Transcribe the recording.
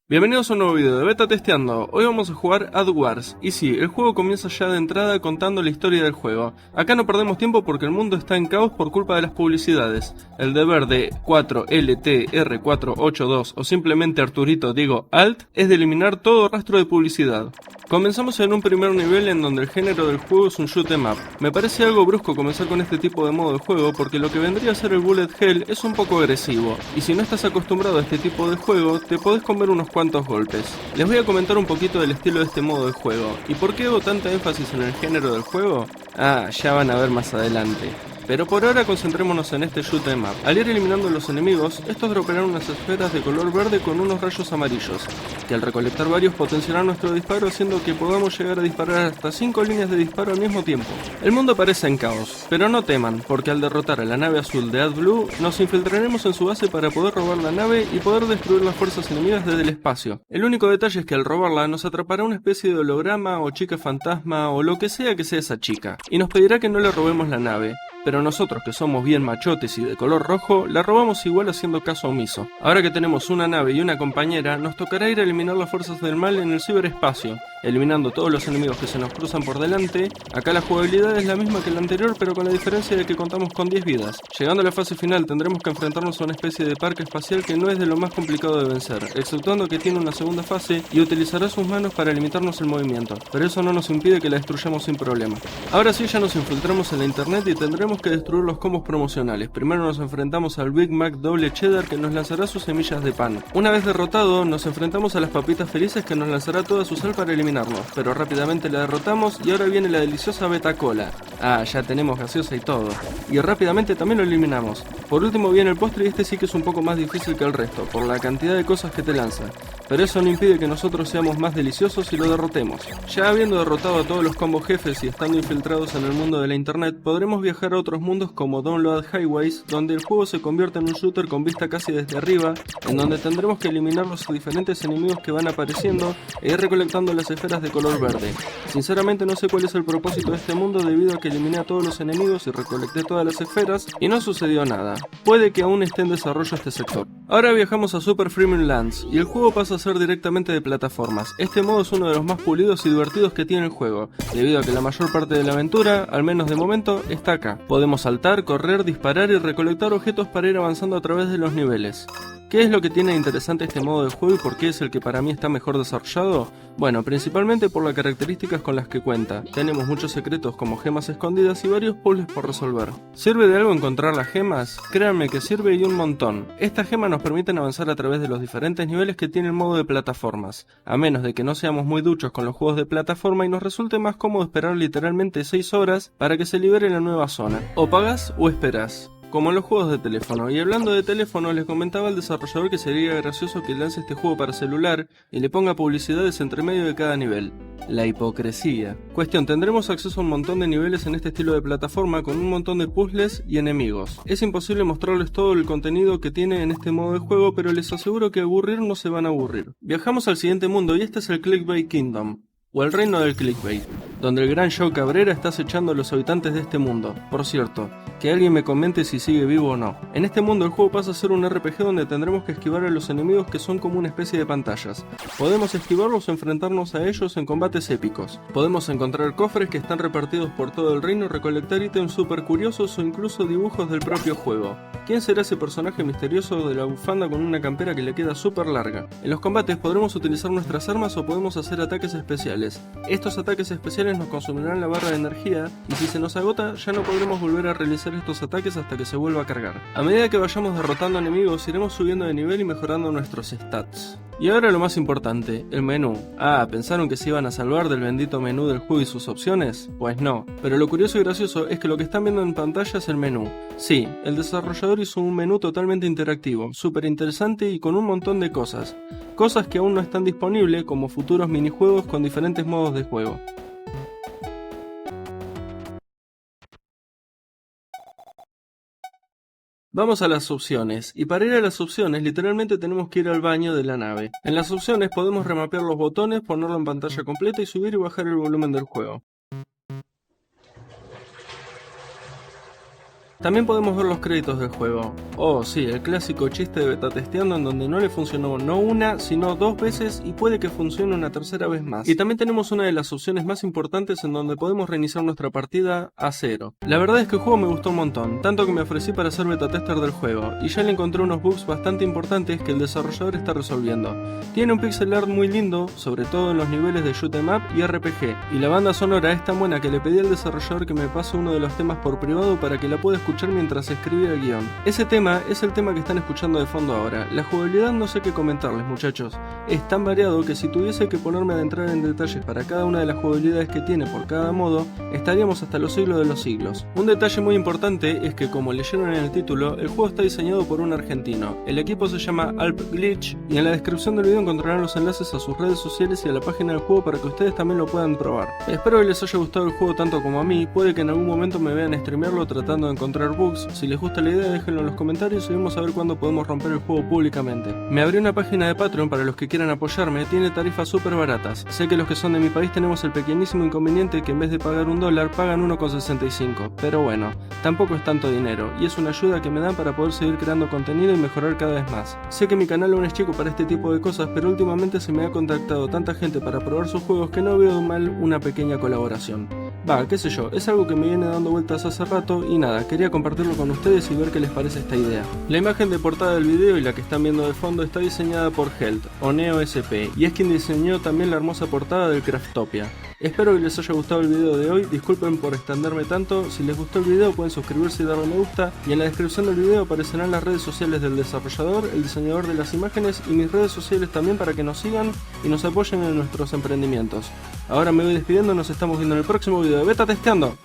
Bienvenidos a un nuevo video de Beta Testeando. Hoy vamos a jugar Ad Wars. Y sí, el juego comienza ya de entrada contando la historia del juego. Acá no perdemos tiempo porque el mundo está en caos por culpa de las publicidades. El deber de 4LTR482 o simplemente Arturito digo Alt es de eliminar todo rastro de publicidad. Comenzamos en un primer nivel en donde el género del juego es un shoot 'em up. Me parece algo brusco comenzar con este tipo de modo de juego porque lo que vendría a ser el bullet hell es un poco agresivo, y si no estás acostumbrado a este tipo de juego te podés comer unos cuantos golpes. Les voy a comentar un poquito del estilo de este modo de juego, y por qué hago tanta énfasis en el género del juego. Ya van a ver más adelante. Pero por ahora concentrémonos en este shoot 'em up. Al ir eliminando a los enemigos, estos droparán unas esferas de color verde con unos rayos amarillos, que al recolectar varios potenciarán nuestro disparo haciendo que podamos llegar a disparar hasta 5 líneas de disparo al mismo tiempo. El mundo parece en caos, pero no teman, porque al derrotar a la nave azul de AdBlue, nos infiltraremos en su base para poder robar la nave y poder destruir las fuerzas enemigas desde el espacio. El único detalle es que al robarla nos atrapará una especie de holograma o chica fantasma o lo que sea esa chica, y nos pedirá que no le robemos la nave. Pero nosotros, que somos bien machotes y de color rojo, la robamos igual haciendo caso omiso. Ahora que tenemos una nave y una compañera, nos tocará ir a eliminar las fuerzas del mal en el ciberespacio, eliminando todos los enemigos que se nos cruzan por delante. Acá la jugabilidad es la misma que la anterior, pero con la diferencia de que contamos con 10 vidas. Llegando a la fase final tendremos que enfrentarnos a una especie de parque espacial que no es de lo más complicado de vencer, exceptuando que tiene una segunda fase y utilizará sus manos para limitarnos el movimiento, pero eso no nos impide que la destruyamos sin problema. Ahora sí, ya nos infiltramos en la internet y tendremos que destruir los combos promocionales. Primero nos enfrentamos al Big Mac doble cheddar que nos lanzará sus semillas de pan. Una vez derrotado, nos enfrentamos a las papitas felices que nos lanzará toda su sal para eliminarnos, pero rápidamente la derrotamos y ahora viene la deliciosa Beta Cola. Ya tenemos gaseosa y todo. Y rápidamente también lo eliminamos. Por último viene el postre y este sí que es un poco más difícil que el resto, por la cantidad de cosas que te lanzan. Pero eso no impide que nosotros seamos más deliciosos y lo derrotemos. Ya habiendo derrotado a todos los combos jefes y estando infiltrados en el mundo de la internet, podremos viajar a otros mundos como Download Highways, donde el juego se convierte en un shooter con vista casi desde arriba, en donde tendremos que eliminar los diferentes enemigos que van apareciendo e ir recolectando las esferas de color verde. Sinceramente no sé cuál es el propósito de este mundo debido a que eliminé a todos los enemigos y recolecté todas las esferas y no sucedió nada. Puede que aún esté en desarrollo este sector. Ahora viajamos a Super Freemium Lands y el juego pasa a ser directamente de plataformas. Este modo es uno de los más pulidos y divertidos que tiene el juego, debido a que la mayor parte de la aventura, al menos de momento, está acá. Podemos saltar, correr, disparar y recolectar objetos para ir avanzando a través de los niveles. ¿Qué es lo que tiene de interesante este modo de juego y por qué es el que para mí está mejor desarrollado? Bueno, principalmente por las características con las que cuenta. Tenemos muchos secretos como gemas escondidas y varios puzzles por resolver. ¿Sirve de algo encontrar las gemas? Créanme que sirve y un montón. Estas gemas nos permiten avanzar a través de los diferentes niveles que tiene el modo de plataformas, a menos de que no seamos muy duchos con los juegos de plataforma y nos resulte más cómodo esperar literalmente 6 horas para que se libere la nueva zona. O pagás o esperás, como en los juegos de teléfono. Y hablando de teléfono, les comentaba al desarrollador que sería gracioso que lance este juego para celular y le ponga publicidades entre medio de cada nivel. La hipocresía. Cuestión, tendremos acceso a un montón de niveles en este estilo de plataforma con un montón de puzzles y enemigos. Es imposible mostrarles todo el contenido que tiene en este modo de juego, pero les aseguro que aburrir no se van a aburrir. Viajamos al siguiente mundo y este es el Clickbait Kingdom, o el reino del clickbait, donde el gran Joe Cabrera está acechando a los habitantes de este mundo. Por cierto, que alguien me comente si sigue vivo o no. En este mundo el juego pasa a ser un RPG donde tendremos que esquivar a los enemigos que son como una especie de pantallas. Podemos esquivarlos o enfrentarnos a ellos en combates épicos. Podemos encontrar cofres que están repartidos por todo el reino, recolectar ítems super curiosos o incluso dibujos del propio juego. ¿Quién será ese personaje misterioso de la bufanda con una campera que le queda súper larga? En los combates podremos utilizar nuestras armas o podemos hacer ataques especiales. Estos ataques especiales nos consumirán la barra de energía y si se nos agota ya no podremos volver a realizar estos ataques hasta que se vuelva a cargar. A medida que vayamos derrotando enemigos iremos subiendo de nivel y mejorando nuestros stats. Y ahora lo más importante, el menú. ¿Pensaron que se iban a salvar del bendito menú del juego y sus opciones? Pues no, pero lo curioso y gracioso es que lo que están viendo en pantalla es el menú. Sí, el desarrollador hizo un menú totalmente interactivo, súper interesante y con un montón de cosas. Cosas que aún no están disponibles, como futuros minijuegos con diferentes modos de juego. Vamos a las opciones, y para ir a las opciones literalmente tenemos que ir al baño de la nave. En las opciones podemos remapear los botones, ponerlo en pantalla completa y subir y bajar el volumen del juego. También podemos ver los créditos del juego. Oh sí, el clásico chiste de beta testeando en donde no le funcionó no una, sino 2 veces y puede que funcione una tercera vez más. Y también tenemos una de las opciones más importantes en donde podemos reiniciar nuestra partida a cero. La verdad es que el juego me gustó un montón, tanto que me ofrecí para ser beta tester del juego, y ya le encontré unos bugs bastante importantes que el desarrollador está resolviendo. Tiene un pixel art muy lindo, sobre todo en los niveles de shoot 'em up y RPG, y la banda sonora es tan buena que le pedí al desarrollador que me pase uno de los temas por privado para que la pueda escuchar mientras escribía el guión. Ese tema es el tema que están escuchando de fondo ahora. La jugabilidad no sé qué comentarles, muchachos. Es tan variado que si tuviese que ponerme a entrar en detalles para cada una de las jugabilidades que tiene por cada modo, estaríamos hasta los siglos de los siglos. Un detalle muy importante es que, como leyeron en el título, el juego está diseñado por un argentino. El equipo se llama Alp Glitch y en la descripción del video encontrarán los enlaces a sus redes sociales y a la página del juego para que ustedes también lo puedan probar. Espero que les haya gustado el juego tanto como a mí. Puede que en algún momento me vean streamearlo tratando de encontrar bugs. Si les gusta la idea, déjenlo en los comentarios y vamos a ver cuándo podemos romper el juego públicamente. Me abrí una página de Patreon para los que quieran apoyarme, tiene tarifas súper baratas. Sé que los que son de mi país tenemos el pequeñísimo inconveniente que en vez de pagar $1 pagan 1,65, pero bueno, tampoco es tanto dinero y es una ayuda que me dan para poder seguir creando contenido y mejorar cada vez más. Sé que mi canal aún es chico para este tipo de cosas, pero últimamente se me ha contactado tanta gente para probar sus juegos que no veo mal una pequeña colaboración. Va, qué sé yo, es algo que me viene dando vueltas hace rato y nada, quería compartirlo con ustedes y ver qué les parece esta idea. La imagen de portada del video y la que están viendo de fondo está diseñada por Health, o Neo SP, y es quien diseñó también la hermosa portada del Craftopia. Espero que les haya gustado el video de hoy, disculpen por extenderme tanto, si les gustó el video pueden suscribirse y darle me gusta, y en la descripción del video aparecerán las redes sociales del desarrollador, el diseñador de las imágenes y mis redes sociales también para que nos sigan y nos apoyen en nuestros emprendimientos. Ahora me voy despidiendo, nos estamos viendo en el próximo video de Beta Testeando.